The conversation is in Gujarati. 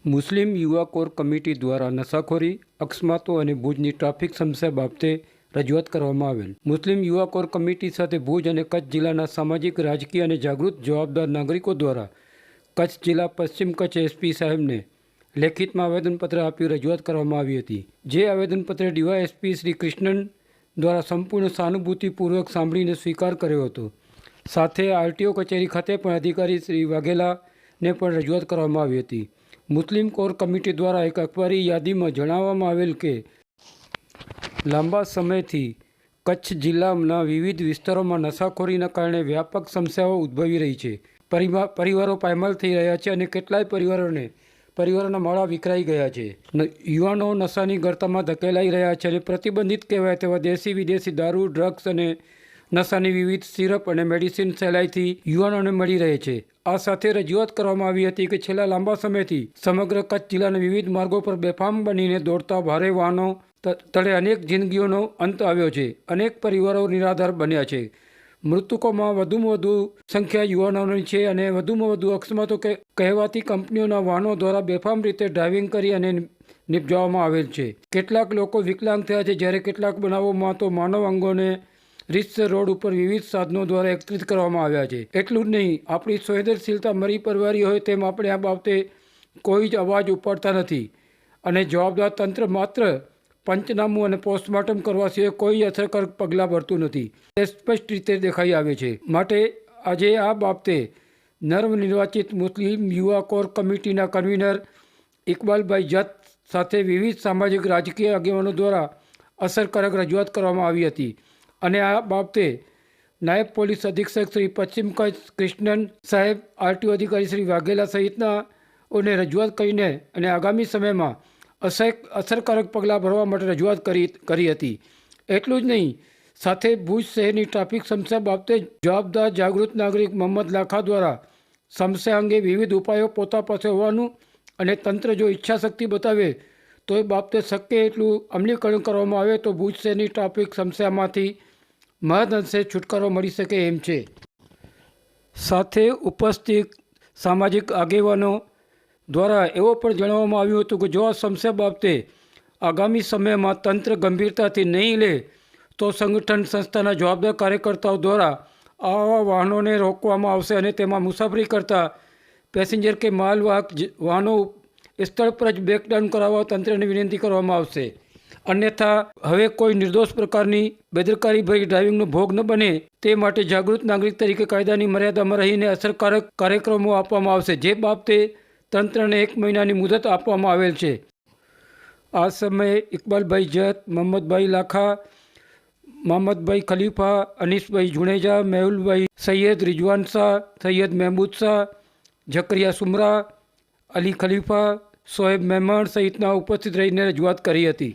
મુસ્લિમ યુવા કોર કમિટી દ્વારા નશાખોરી, અકસ્માતો અને ભુજની ટ્રાફિક સમસ્યા બાબતે રજૂઆત કરવામાં આવેલ. મુસ્લિમ યુવા કોર કમિટી સાથે ભુજ અને કચ્છ જિલ્લાના સામાજિક, રાજકીય અને જાગૃત જવાબદાર નાગરિકો દ્વારા કચ્છ જિલ્લા પશ્ચિમ કચ્છ એસપી સાહેબને લેખિતમાં આવેદનપત્ર આપી રજૂઆત કરવામાં આવી હતી. જે આવેદનપત્ર ડીવાયએસપી શ્રી કૃષ્ણન દ્વારા સંપૂર્ણ સહાનુભૂતિપૂર્વક સાંભળીને સ્વીકાર કર્યો હતો. સાથે આરટીઓ કચેરી ખાતે પણ અધિકારી શ્રી વાઘેલાને પણ રજૂઆત કરવામાં આવી હતી. મુસ્લિમ કોર કમિટી દ્વારા એક અખબારી યાદીમાં જણાવવામાં આવેલ કે લાંબા સમયથી કચ્છ જિલ્લાના વિવિધ વિસ્તારોમાં નશાખોરીના કારણે વ્યાપક સમસ્યાઓ ઉદ્ભવી રહી છે. પરિવારો પાયમાલ થઈ રહ્યા છે અને કેટલાય પરિવારોના માળા વિખરાઈ ગયા છે. યુવાનો નશાની ગર્તામાં ધકેલાઈ રહ્યા છે અને પ્રતિબંધિત કહેવાય તેવા દેશી વિદેશી દારૂ, ડ્રગ્સ અને નશાની વિવિધ સિરપ અને મેડિસિન સહેલાઈથી યુવાનોને મળી રહે છે. આ સાથે રજૂઆત કરવામાં આવી હતી કે છેલ્લા લાંબા સમયથી સમગ્ર કચ્છ જિલ્લાના વિવિધ માર્ગો પર બેફામ બનીને દોડતા ભારે વાહનો તળે અનેક જિંદગીઓનો અંત આવ્યો છે. અનેક પરિવારો નિરાધાર બન્યા છે. મૃતકોમાં વધુમાં વધુ સંખ્યા યુવાનોની છે અને વધુમાં વધુ અકસ્માતો કહેવાતી કંપનીઓના વાહનો દ્વારા બેફામ રીતે ડ્રાઇવિંગ કરી અને નિપજાવવામાં આવેલ છે. કેટલાક લોકો વિકલાંગ થયા છે, જ્યારે કેટલાક બનાવોમાં તો માનવ અંગોને રીતસર રોડ ઉપર વિવિધ સાધનો દ્વારા એકત્રિત કરવામાં આવ્યા છે. એટલું જ નહીં, આપણી સંવેદનશીલતા મરી પરવારી હોય તેમ આપણે આ બાબતે કોઈ જ અવાજ ઉપાડતા નથી અને જવાબદાર તંત્ર માત્ર પંચનામું અને પોસ્ટમોર્ટમ કરવા સિવાય કોઈ અસરકારક પગલાં ભરતું નથી. તે સ્પષ્ટ રીતે દેખાઈ આવે છે. માટે આજે આ બાબતે નવનિર્વાચિત મુસ્લિમ યુવા કોર કમિટીના કન્વીનર ઇકબાલભાઈ જત સાથે વિવિધ સામાજિક, રાજકીય આગેવાનો દ્વારા અસરકારક રજૂઆત કરવામાં આવી હતી અને આ બાબતે નાયબ પોલીસ અધિક્ષક શ્રી પશ્ચિમ કચ્છ કૃષ્ણન સાહેબ, આરટીઓ અધિકારી શ્રી વાઘેલા સહિતનાઓને રજૂઆત કરીને અને આગામી સમયમાં અસરકારક પગલાં ભરવા માટે રજૂઆત કરી હતી. એટલું જ નહીં, સાથે ભુજ શહેરની ટ્રાફિક સમસ્યા બાબતે જવાબદાર જાગૃત નાગરિક મોહમ્મદ લાખા દ્વારા સમસ્યા અંગે વિવિધ ઉપાયો પોતા પાસે હોવાનું અને તંત્ર જો ઈચ્છાશક્તિ બતાવે તો એ બાબતે શક્ય એટલું અમલીકરણ કરવામાં આવે તો ભુજ શહેરની ટ્રાફિક સમસ્યામાંથી મહદઅંશે છુટકારો મળી શકે એમ છે. સાથે ઉપસ્થિત સામાજિક આગેવાનો દ્વારા એવો પણ જણાવવામાં આવ્યું હતું કે જો આ સમસ્યા બાબતે આગામી સમયમાં તંત્ર ગંભીરતાથી નહીં લે તો સંગઠન સંસ્થાના જવાબદાર કાર્યકર્તાઓ દ્વારા આવા વાહનોને રોકવામાં આવશે અને તેમાં મુસાફરી કરતા પેસેન્જર કે માલવાહક વાહનો સ્થળ પર જ બ્રેકડાઉન કરાવવા તંત્રને વિનંતી કરવામાં આવશે. અન્યથા હવે કોઈ નિર્દોષ પ્રકારની બેદરકારીભરી ડ્રાઇવિંગનો ભોગ ન બને તે માટે જાગૃત નાગરિક તરીકે કાયદાની મર્યાદામાં રહીને અસરકારક કાર્યક્રમો આપવામાં આવશે, જે બાબતે તંત્રને 1 મહિનાની મુદત આપવામાં આવેલ છે. આ સમયે ઇકબાલભાઈ જત, મોહમ્મદભાઈ લાખા, મોહમ્મદભાઈ ખલીફા, અનીસભાઈ જુણેજા, મેહુલભાઈ સૈયદ, રિઝવાન શાહ, સૈયદ મહેમૂદ શાહ, ઝકરિયા સુમરા, અલી ખલીફા, શોએબ મહેમણ સહિતના ઉપસ્થિત રહીને રજૂઆત કરી હતી.